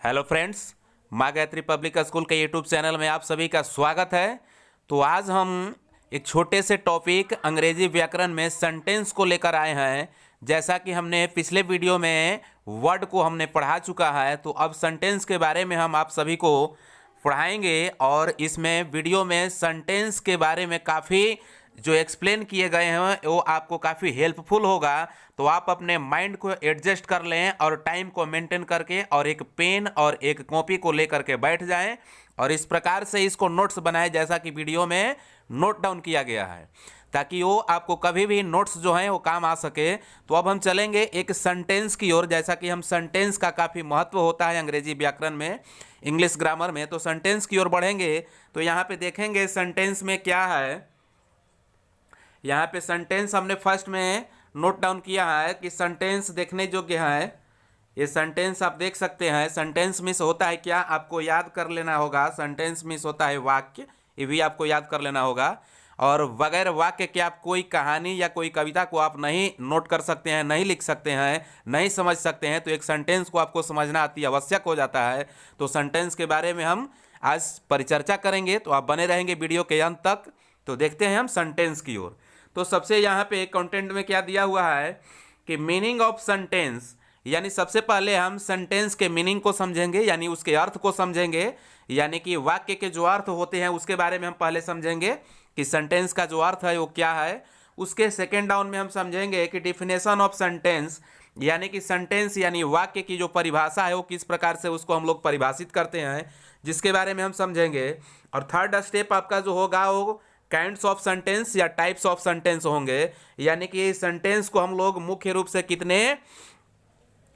Hello friends, माँ Gayatri public school के YouTube channel में आप सभी का स्वागत है। तो आज हम एक छोटे से टॉपिक अंग्रेजी व्याकरण में सेंटेंस को लेकर आए हैं। जैसा कि हमने पिछले वीडियो में वर्ड को हमने पढ़ा चुका है, तो अब सेंटेंस के बारे में हम आप सभी को पढ़ाएंगे और इसमें वीडियो में सेंटेंस के बारे में काफ़ी जो एक्सप्लेन किए गए हैं वो आपको काफ़ी हेल्पफुल होगा। तो आप अपने माइंड को एडजस्ट कर लें और टाइम को मेंटेन करके और एक पेन और एक कॉपी को लेकर के बैठ जाएं और इस प्रकार से इसको नोट्स बनाएं जैसा कि वीडियो में नोट डाउन किया गया है, ताकि वो आपको कभी भी नोट्स जो हैं वो काम आ सके। तो अब हम चलेंगे एक सेंटेंस की ओर। जैसा कि हम सेंटेंस का काफ़ी महत्व होता है अंग्रेजी व्याकरण में, इंग्लिश ग्रामर में, तो सेंटेंस की ओर बढ़ेंगे। तो यहाँ पे देखेंगे सेंटेंस में क्या है। यहाँ पे सेंटेंस हमने फर्स्ट में नोट डाउन किया है कि सेंटेंस देखने योग्य है। ये सेंटेंस आप देख सकते हैं। सेंटेंस मिस होता है क्या, आपको याद कर लेना होगा। सेंटेंस मिस होता है वाक्य, ये भी आपको याद कर लेना होगा। और बगैर वाक्य के आप कोई कहानी या कोई कविता को आप नहीं नोट कर सकते हैं, नहीं लिख सकते हैं, नहीं समझ सकते हैं। तो एक सेंटेंस को आपको समझना अति आवश्यक हो जाता है। तो सेंटेंस के बारे में हम आज परिचर्चा करेंगे, तो आप बने रहेंगे वीडियो के अंत तक। तो देखते हैं हम सेंटेंस की ओर। तो सबसे यहाँ पे कंटेंट में क्या दिया हुआ है कि मीनिंग ऑफ सेंटेंस, यानी सबसे पहले हम सेंटेंस के मीनिंग को समझेंगे, यानी उसके अर्थ को समझेंगे। यानी कि वाक्य के जो अर्थ होते हैं उसके बारे में हम पहले समझेंगे कि सेंटेंस का जो अर्थ है वो क्या है। उसके सेकेंड डाउन में हम समझेंगे कि डिफिनेशन ऑफ सेंटेंस, यानी कि सेंटेंस यानी वाक्य की जो परिभाषा है वो किस प्रकार से उसको हम लोग परिभाषित करते हैं, जिसके बारे में हम समझेंगे। और थर्ड स्टेप आपका जो होगा वो काइंड्स ऑफ सेंटेंस या टाइप्स ऑफ सेंटेंस होंगे। यानी कि सेंटेंस को हम लोग मुख्य रूप से कितने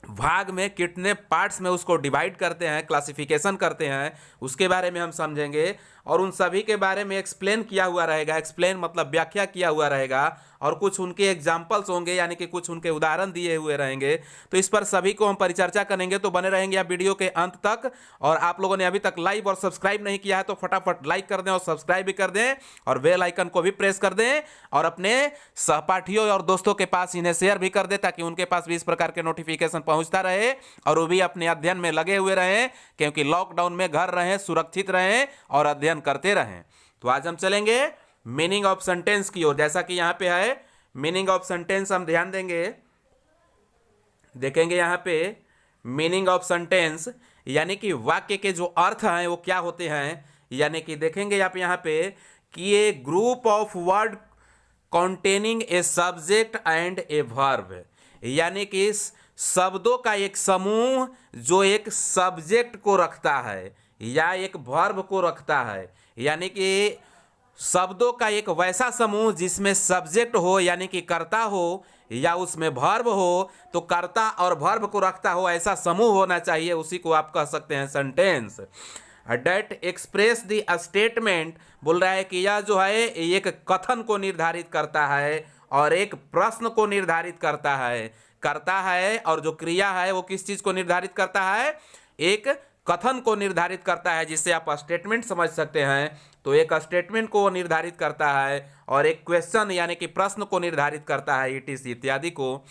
भाग में, कितने पार्ट्स में उसको डिवाइड करते हैं, क्लासिफिकेशन करते हैं, उसके बारे में हम समझेंगे। और उन सभी के बारे में एक्सप्लेन किया हुआ रहेगा। एक्सप्लेन मतलब व्याख्या किया हुआ रहेगा और कुछ उनके एग्जाम्पल्स होंगे, यानी कि कुछ उनके उदाहरण दिए हुए रहेंगे। तो इस पर सभी को हम परिचर्चा करेंगे। तो बने रहेंगे आप वीडियो के अंत तक। और आप लोगों ने अभी तक लाइक और सब्सक्राइब नहीं किया है तो फटाफट लाइक कर दें और सब्सक्राइब भी कर दें और बेल आइकन को भी प्रेस कर दें और अपने सहपाठियों और दोस्तों के पास इन्हें शेयर भी कर दें, ताकि उनके पास भी इस प्रकार के नोटिफिकेशन पहुंचता रहे और वो भी अपने अध्ययन में लगे हुए रहें, क्योंकि लॉकडाउन में घर रहें, सुरक्षित रहें और अध्ययन करते रहें। तो आज हम चलेंगे मीनिंग ऑफ सेंटेंस की ओर। जैसा कि यहां पे है मीनिंग ऑफ सेंटेंस, हम ध्यान देंगे, देखेंगे यहां पे मीनिंग ऑफ सेंटेंस, यानी कि वाक्य के जो अर्थ हैं वो क्या होते हैं। यानी कि देखेंगे आप यहां पे कि a group of word containing a subject and a verb, यानी कि शब्दों का एक समूह जो एक सब्जेक्ट को रखता है या एक वर्ब को रखता है। यानी कि शब्दों का एक वैसा समूह जिसमें सब्जेक्ट हो, यानी कि कर्ता हो, या उसमें वर्ब हो, तो कर्ता और वर्ब को रखता हो ऐसा समूह होना चाहिए। उसी को आप कह सकते हैं sentence. That express the statement, बोल रहा है कि यह जो है एक कथन को निर्धारित करता है और एक प्रश्न को निर्धारित करता है। करता है और जो क्रिया है वो किस चीज को निर्धारित करता है, एक कथन को निर्धारित करता है, जिससे आप स्टेटमेंट समझ सकते हैं। तो एक स्टेटमेंट को निर्धारित करता है और एक क्वेश्चन यानी कि प्रश्न को निर्धारित करता है, इटीसी इत्यादि को।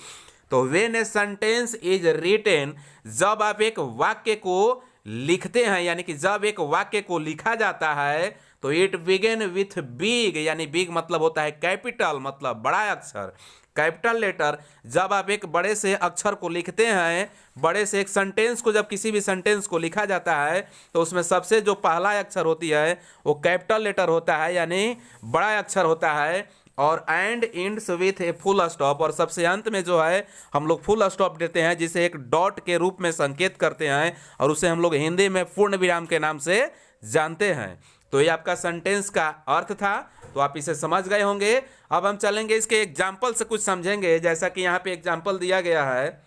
तो when a sentence is written, जब आप एक वाक्य को लिखते हैं, यानी कि जब एक वाक्य को लिखा जाता है, तो इट बिगिन विथ बिग, यानी बिग मतलब होता है कैपिटल, मतलब बड़ा अक्षर, कैपिटल लेटर। जब आप एक बड़े से अक्षर को लिखते हैं, बड़े से एक सेंटेंस को, जब किसी भी सेंटेंस को लिखा जाता है तो उसमें सबसे जो पहला अक्षर होती है वो कैपिटल लेटर होता है, यानी बड़ा अक्षर होता है। और and ends with a full stop, और सबसे अंत में जो है हम लोग फुल स्टॉप देते हैं, जिसे एक डॉट के रूप में संकेत करते हैं और उसे हम लोग हिंदी में पूर्ण विराम के नाम से जानते हैं। तो ये आपका सेंटेंस का अर्थ था, तो आप इसे समझ गए होंगे। अब हम चलेंगे इसके एग्जाम्पल से कुछ समझेंगे। जैसा कि यहाँ पे एग्जाम्पल दिया गया है,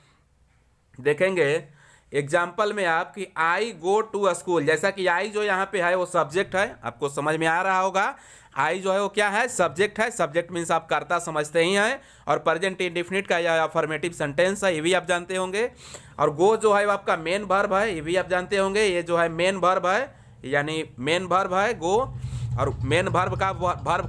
देखेंगे एग्जाम्पल में आप कि आई गो टू स्कूल। जैसा कि आई जो यहाँ पे है वो सब्जेक्ट है, आपको समझ में आ रहा होगा। आई जो है वो क्या है, सब्जेक्ट है। सब्जेक्ट मीन्स आप कर्ता समझते ही हैं। और प्रेजेंट इंडेफिनिट का यह अफर्मेटिव सेंटेंस है, ये भी आप जानते होंगे। और गो जो है वो आपका मेन वर्ब है, ये भी आप जानते होंगे। ये जो है मेन वर्ब है, यानी मेन वर्ब है गो, और मेन वर्ब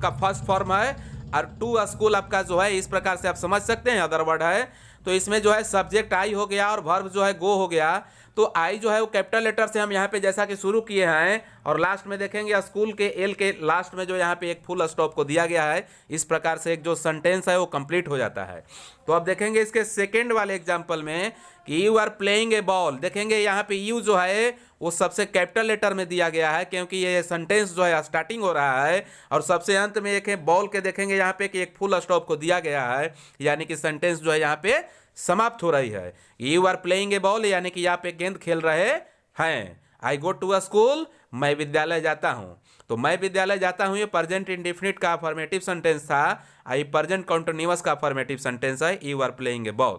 का फर्स्ट फॉर्म है। और टू स्कूल आपका जो है इस प्रकार से आप समझ सकते हैं, अदर वर्ड है। तो इसमें जो है सब्जेक्ट आई हो गया और वर्ब जो है गो हो गया। तो आई जो है वो कैपिटल लेटर से हम यहाँ पे जैसा कि शुरू किए हैं, और लास्ट में देखेंगे स्कूल के एल के लास्ट में जो यहाँ पे एक फुल स्टॉप को दिया गया है। इस प्रकार से एक जो सेंटेंस है वो कंप्लीट हो जाता है। तो अब देखेंगे इसके सेकेंड वाले एग्जाम्पल में कि you are playing a ball. देखेंगे यहाँ पे यू जो है वो सबसे कैपिटल लेटर में दिया गया है, क्योंकि ये सेंटेंस जो है स्टार्टिंग हो रहा है, और सबसे अंत में एक है बॉल के देखेंगे यहाँ पे कि एक फुल स्टॉप को दिया गया है, यानी कि सेंटेंस जो है यहाँ पे समाप्त हो रही है। You are playing a ball यानी कि आप एक गेंद खेल रहे हैं। आई गो टू अ स्कूल, मैं विद्यालय जाता हूँ। तो मैं विद्यालय जाता हूँ ये प्रेजेंट इंडेफिनिट का अफर्मेटिव सेंटेंस था। आई प्रेजेंट कंटीन्यूअस का अफर्मेटिव सेंटेंस है you are playing a ball.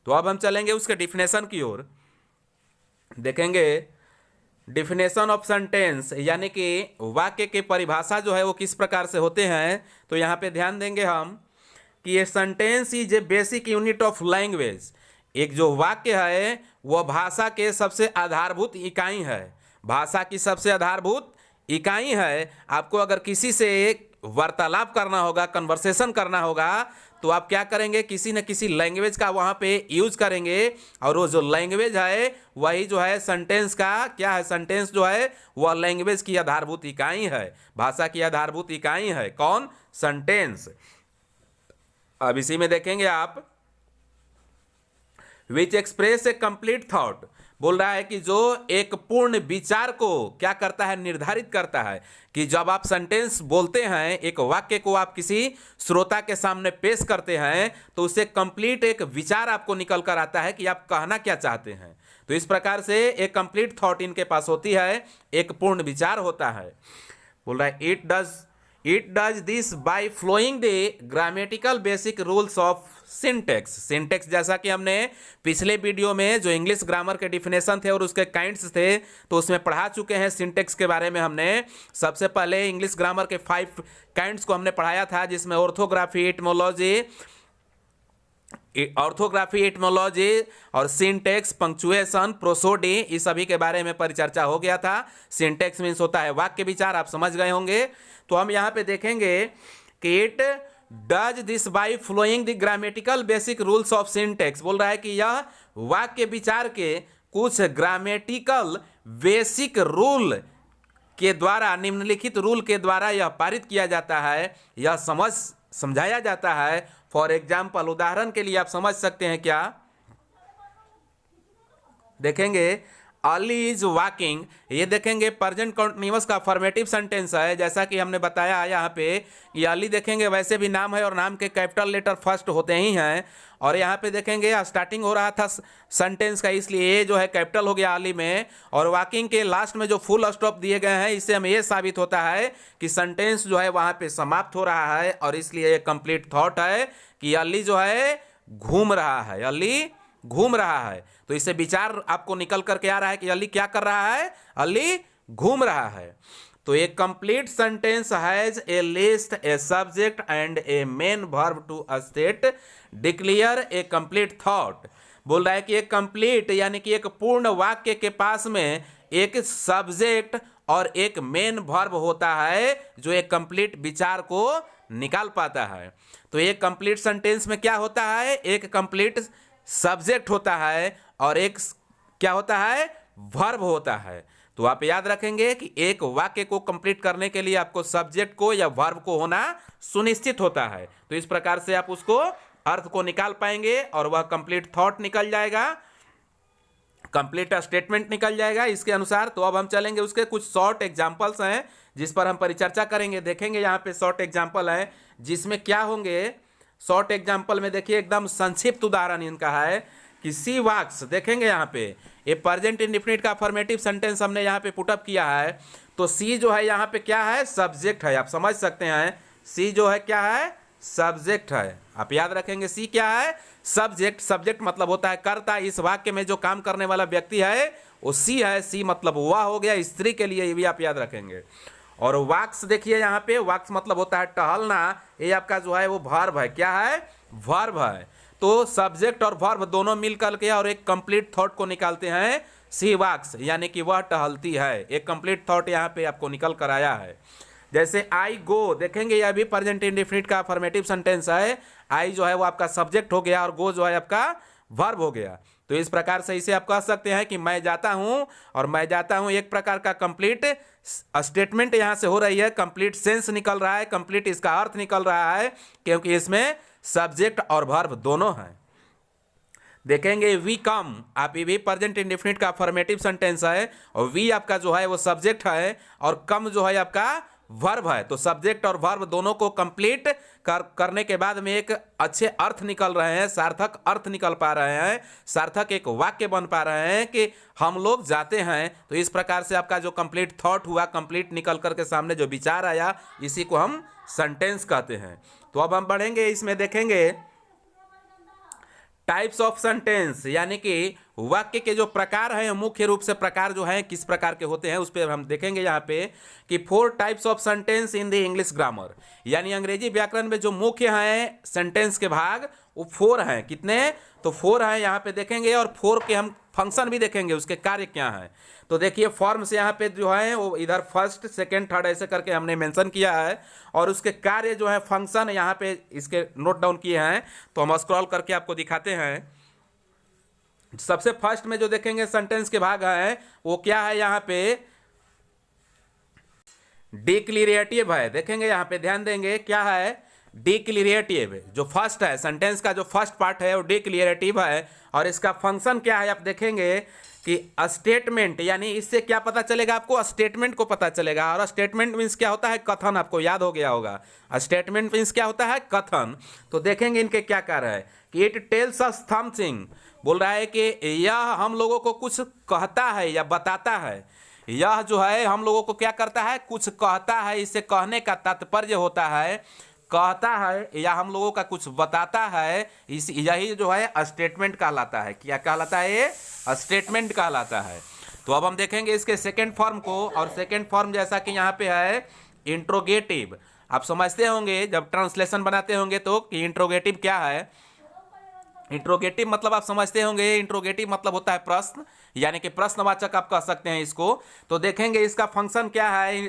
तो अब हम चलेंगे उसके डिफिनेशन की ओर। देखेंगे डिफिनेशन ऑफ सेंटेंस यानी कि वाक्य के परिभाषा जो है वो किस प्रकार से होते हैं। तो यहाँ पे ध्यान देंगे हम कि ये sentence is a basic unit of language. एक जो वाक्य है वह भाषा के सबसे आधारभूत इकाई है। भाषा की सबसे आधारभूत इकाई है। आपको अगर किसी से वार्तालाप करना होगा, कन्वर्सेशन करना होगा, तो आप क्या करेंगे, किसी न किसी लैंग्वेज का वहाँ पे यूज करेंगे, और वो जो लैंग्वेज है वही जो है सेंटेंस का क्या है, सेंटेंस जो है वह लैंग्वेज की आधारभूत इकाई है, भाषा की आधारभूत इकाई है। कौन? सेंटेंस। अब इसी में देखेंगे आप which express A complete thought, बोल रहा है कि जो एक पूर्ण विचार को क्या करता है, निर्धारित करता है। कि जब आप सेंटेंस बोलते हैं, एक वाक्य को आप किसी श्रोता के सामने पेश करते हैं, तो उससे कंप्लीट एक विचार आपको निकल कर आता है कि आप कहना क्या चाहते हैं। तो इस प्रकार से एक कंप्लीट थॉट इनके पास होती है, एक पूर्ण विचार होता है। बोल रहा है it does this by following the grammatical basic rules of syntax. Syntax जैसा कि हमने पिछले वीडियो में जो इंग्लिश ग्रामर के डिफिनेशन थे और उसके काइंड्स थे, तो उसमें पढ़ा चुके हैं। सिंटेक्स के बारे में हमने सबसे पहले इंग्लिश ग्रामर के 5 काइंड्स को हमने पढ़ाया था, जिसमें ऑर्थोग्राफी, एटमोलॉजी और सिंटेक्स, पंक्चुएशन, प्रोसोडी, इस सभी के बारे में परिचर्चा हो गया था। सिंटेक्स मीन्स होता है वाक्य विचार, आप समझ गए होंगे। तो हम यहाँ पे देखेंगे कि it does this by following the grammatical basic rules of syntax. बोल रहा है कि यह वाक्य विचार के कुछ ग्रामेटिकल बेसिक रूल के द्वारा, निम्नलिखित रूल के द्वारा यह पारित किया जाता है, यह समझाया जाता है। फॉर एग्जाम्पल, उदाहरण के लिए आप समझ सकते हैं क्या, देखेंगे अली इज वॉकिंग, ये देखेंगे प्रेजेंट कंटीन्यूअस का अफर्मेटिव सेंटेंस है। जैसा कि हमने बताया है यहाँ पे कि अली देखेंगे वैसे भी नाम है और नाम के कैपिटल लेटर फर्स्ट होते ही हैं, और यहाँ पे देखेंगे स्टार्टिंग हो रहा था सेंटेंस का, इसलिए ये जो है कैपिटल हो गया अली में, और वॉकिंग के लास्ट में जो फुल स्टॉप दिए गए हैं, इससे हमें ये साबित होता है कि सेंटेंस जो है वहाँ पे समाप्त हो रहा है, और इसलिए ये कंप्लीट थॉट है कि अली जो है घूम रहा है, अली घूम रहा है। तो इससे विचार आपको निकल करके आ रहा है कि अली क्या कर रहा है, अली घूम रहा है। तो एक complete sentence has a least, a subject and a main verb to state declare a complete thought. बोल रहा है कि एक कंप्लीट यानी कि एक पूर्ण वाक्य के पास में एक सब्जेक्ट और एक मेन वर्ब होता है, जो एक कंप्लीट विचार को निकाल पाता है। तो एक कंप्लीट सेंटेंस में क्या होता है, एक कंप्लीट सब्जेक्ट होता है और एक क्या होता है, वर्ब होता है। तो आप याद रखेंगे कि एक वाक्य को कंप्लीट करने के लिए आपको सब्जेक्ट को या वर्ब को होना सुनिश्चित होता है। तो इस प्रकार से आप उसको अर्थ को निकाल पाएंगे और वह कंप्लीट थॉट निकल जाएगा, कंप्लीट स्टेटमेंट निकल जाएगा इसके अनुसार। तो अब हम चलेंगे उसके कुछ शॉर्ट एग्जांपल्स हैं जिस पर हम परिचर्चा करेंगे। देखेंगे यहाँ पे शॉर्ट एग्जांपल है जिसमें क्या होंगे, शॉर्ट एग्जांपल में देखिए एकदम संक्षिप्त उदाहरण इनका है कि सी वॉक्स। देखेंगे यहाँ पे ये प्रेजेंट इंडेफिनिट का अफर्मेटिव सेंटेंस हमने यहाँ पे पुटअप किया है। तो सी जो है यहाँ पे क्या है, सब्जेक्ट है, आप समझ सकते हैं। सी जो है क्या है, सब्जेक्ट है। आप याद रखेंगे सी क्या है, सब्जेक्ट। सब्जेक्ट मतलब होता है कर्ता। इस वाक्य में जो काम करने वाला व्यक्ति है वो सी है। सी मतलब वह हो गया, स्त्री के लिए, ये भी आप याद रखेंगे। और वॉक्स देखिए यहाँ पे, वॉक्स मतलब होता है टहलना। ये आपका जो है वो वर्ब है, क्या है, वर्ब है। तो सब्जेक्ट और वर्ब दोनों मिलकर के और एक कंप्लीट थॉट को निकालते हैं, सी वॉक्स, यानी कि वह टहलती है। एक कंप्लीट थॉट यहाँ पे आपको निकल कर आया है। जैसे आई गो, देखेंगे यह भी प्रेजेंट इंडेफिनिट का अफर्मेटिव सेंटेंस है। आई जो है वो आपका सब्जेक्ट हो गया और गो जो है आपका वर्ब हो गया। तो इस प्रकार से इसे आप कह सकते हैं कि मैं जाता हूं, और मैं जाता हूं एक प्रकार का कंप्लीट स्टेटमेंट यहां से हो रही है, कंप्लीट सेंस निकल रहा है, कंप्लीट इसका अर्थ निकल रहा है, क्योंकि इसमें सब्जेक्ट और वर्ब दोनों हैं। देखेंगे वी कम, आप ये भी प्रेजेंट इंडेफिनिट का अफर्मेटिव सेंटेंस है, और वी आपका जो है वो सब्जेक्ट है, और कम जो है आपका वर्ब है। तो सब्जेक्ट और वर्ब दोनों को कंप्लीट करने के बाद में एक अच्छे अर्थ निकल रहे हैं, सार्थक अर्थ निकल पा रहे हैं, सार्थक एक वाक्य बन पा रहे हैं कि हम लोग जाते हैं। तो इस प्रकार से आपका जो कंप्लीट थॉट हुआ, कंप्लीट निकल करके सामने जो विचार आया, इसी को हम सेंटेंस कहते हैं। तो अब हम बढ़ेंगे, इसमें देखेंगे टाइप्स ऑफ सेंटेंस, यानी कि वाक्य के जो प्रकार हैं, मुख्य रूप से प्रकार जो हैं किस प्रकार के होते हैं उस पर हम देखेंगे यहाँ पे कि 4 types of sentence in the English grammar, यानी अंग्रेजी व्याकरण में जो मुख्य हैं सेंटेंस के भाग वो 4 हैं। कितने? तो 4 हैं यहाँ पे देखेंगे, और 4 के हम फंक्शन भी देखेंगे, उसके कार्य क्या हैं। तो देखिए फॉर्म से यहाँ पे जो है वो इधर फर्स्ट, सेकंड, थर्ड ऐसे करके हमने मेंशन किया है, और उसके कार्य जो है फंक्शन यहाँ पे इसके नोट डाउन किए हैं। तो हम स्क्रॉल करके आपको दिखाते हैं। सबसे फर्स्ट में जो देखेंगे सेंटेंस के भाग हैं वो क्या है, यहाँ पे डिक्लेरेटिव है। देखेंगे यहाँ पे, ध्यान देंगे क्या है, डिक्लेरेटिव। जो फर्स्ट है सेंटेंस का, जो फर्स्ट पार्ट है वो डिक्लेरेटिव है, और इसका फंक्शन क्या है आप देखेंगे कि स्टेटमेंट, यानी इससे क्या पता चलेगा आपको, स्टेटमेंट को पता चलेगा। और स्टेटमेंट मीन्स क्या होता है, कथन, आपको याद हो गया होगा। स्टेटमेंट मीन्स क्या होता है, कथन। तो देखेंगे इनके क्या कार्य है कि इट टेल्स अस समथिंग, बोल रहा है कि यह हम लोगों को कुछ कहता है या बताता है। यह जो है हम लोगों को क्या करता है, कुछ कहता है। इससे कहने का तात्पर्य होता है कहता है, या हम लोगों का कुछ बताता है। इस यही जो है स्टेटमेंट कहलाता है। क्या कहलाता है, ये स्टेटमेंट कहलाता है। तो अब हम देखेंगे इसके सेकेंड फॉर्म को, और सेकेंड फॉर्म जैसा कि यहाँ पे है इंट्रोगेटिव। आप समझते होंगे जब ट्रांसलेशन बनाते होंगे तो कि इंट्रोगेटिव क्या है। इंट्रोगेटिव मतलब आप समझते होंगे, इंट्रोगेटिव मतलब होता है प्रश्न, यानी कि प्रश्नवाचक आप कह सकते हैं इसको। तो देखेंगे इसका फंक्शन क्या है,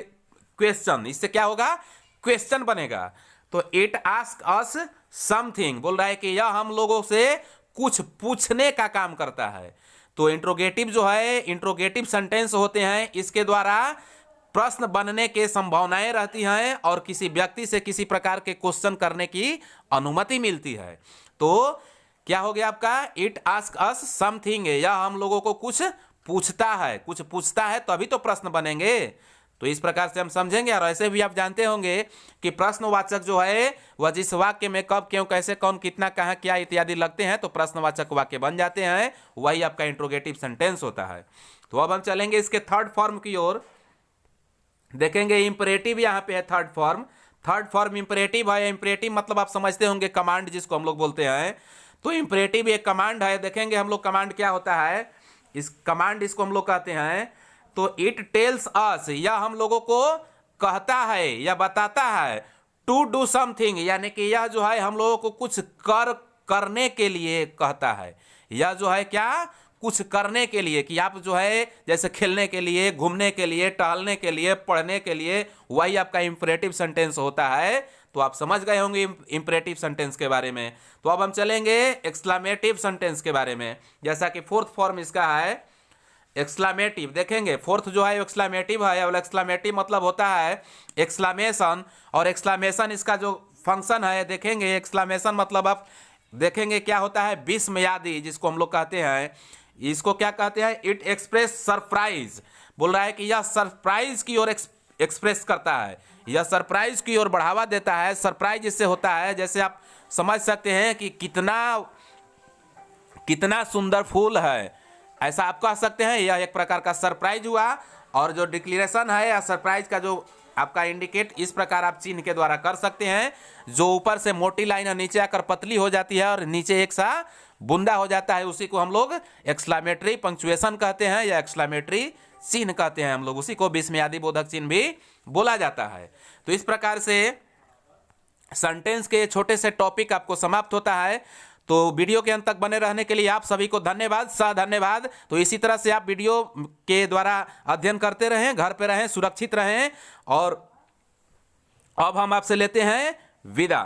क्वेश्चन। इससे क्या होगा, क्वेश्चन बनेगा। तो इट आस्क अस समथिंग, बोल रहा है कि यह हम लोगों से कुछ पूछने का काम करता है। तो इंट्रोगेटिव जो है, इंट्रोगेटिव सेंटेंस होते हैं, इसके द्वारा प्रश्न बनने के संभावनाएं रहती हैं, और किसी व्यक्ति से किसी प्रकार के क्वेश्चन करने की अनुमति मिलती है। तो क्या हो गया आपका, इट आस्क अस समथिंग, या हम लोगों को कुछ पूछता है। कुछ पूछता है तभी तो प्रश्न बनेंगे। तो इस प्रकार से हम समझेंगे। और ऐसे भी आप जानते होंगे कि प्रश्नवाचक जो है वह जिस वाक्य में कब, क्यों, कैसे, कौन, कितना, कहाँ, क्या इत्यादि लगते हैं तो प्रश्नवाचक वाक्य बन जाते हैं, वही आपका इंट्रोगेटिव सेंटेंस होता है। तो अब हम चलेंगे इसके थर्ड फॉर्म की ओर। देखेंगे इंपरेटिव यहाँ पे है third form. Third form imperative है। इंपरेटिव मतलब आप समझते होंगे कमांड, जिसको हम लोग बोलते हैं। तो इंपरेटिव एक कमांड है। देखेंगे हम लोग कमांड क्या होता है, इस कमांड इसको हम लोग कहते हैं। तो इट टेल्स अस, या हम लोगों को कहता है या बताता है, टू डू समथिंग, यानी कि यह जो है हम लोगों को कुछ करने के लिए कहता है। यह जो है क्या, कुछ करने के लिए, कि आप जो है जैसे खेलने के लिए, घूमने के लिए, टहलने के लिए, पढ़ने के लिए, वही आपका इंपरेटिव सेंटेंस होता है। तो आप समझ गए होंगे इंपरेटिव सेंटेंस के बारे में। तो अब हम चलेंगे एक्सक्लेमेटिव सेंटेंस के बारे में, जैसा कि फोर्थ फॉर्म इसका है एक्सक्लेमेटिव। देखेंगे फोर्थ जो है एक्सक्लेमेटिव है, और एक्सक्लेमेटिव मतलब होता है एक्सक्लेमेशन, और एक्सक्लेमेशन इसका जो फंक्शन है देखेंगे। एक्सक्लेमेशन मतलब आप देखेंगे क्या होता है, विस्मयादि, जिसको हम लोग कहते हैं। इसको क्या कहते हैं, इट एक्सप्रेस सरप्राइज। बोल रहा है कि यह सरप्राइज की ओर एक्सप्रेस करता है, यह सरप्राइज की ओर बढ़ावा देता है। सरप्राइज इससे होता है, जैसे आप समझ सकते हैं कि कितना सुंदर फूल है, ऐसा आप कह सकते हैं। यह एक प्रकार का सरप्राइज हुआ। और जो डिक्लेरेशन है या सरप्राइज का जो आपका इंडिकेट, इस प्रकार आप चिन्ह के द्वारा कर सकते हैं। जो ऊपर से मोटी लाइन और नीचे आकर पतली हो जाती है, और नीचे एक सा बूंदा हो जाता है, उसी को हम लोग एक्सक्लेमेटरी पंक्चुएशन कहते हैं, या एक्सक्लेमेटरी चिन्ह कहते हैं हम लोग। उसी को विस्मयादि बोधक चिन्ह भी बोला जाता है। तो इस प्रकार से सेंटेंस के छोटे से टॉपिक आपको समाप्त होता है। तो वीडियो के अंत तक बने रहने के लिए आप सभी को धन्यवाद, धन्यवाद। तो इसी तरह से आप वीडियो के द्वारा अध्ययन करते रहें, घर पे रहें, सुरक्षित रहें। और अब हम आपसे लेते हैं विदा।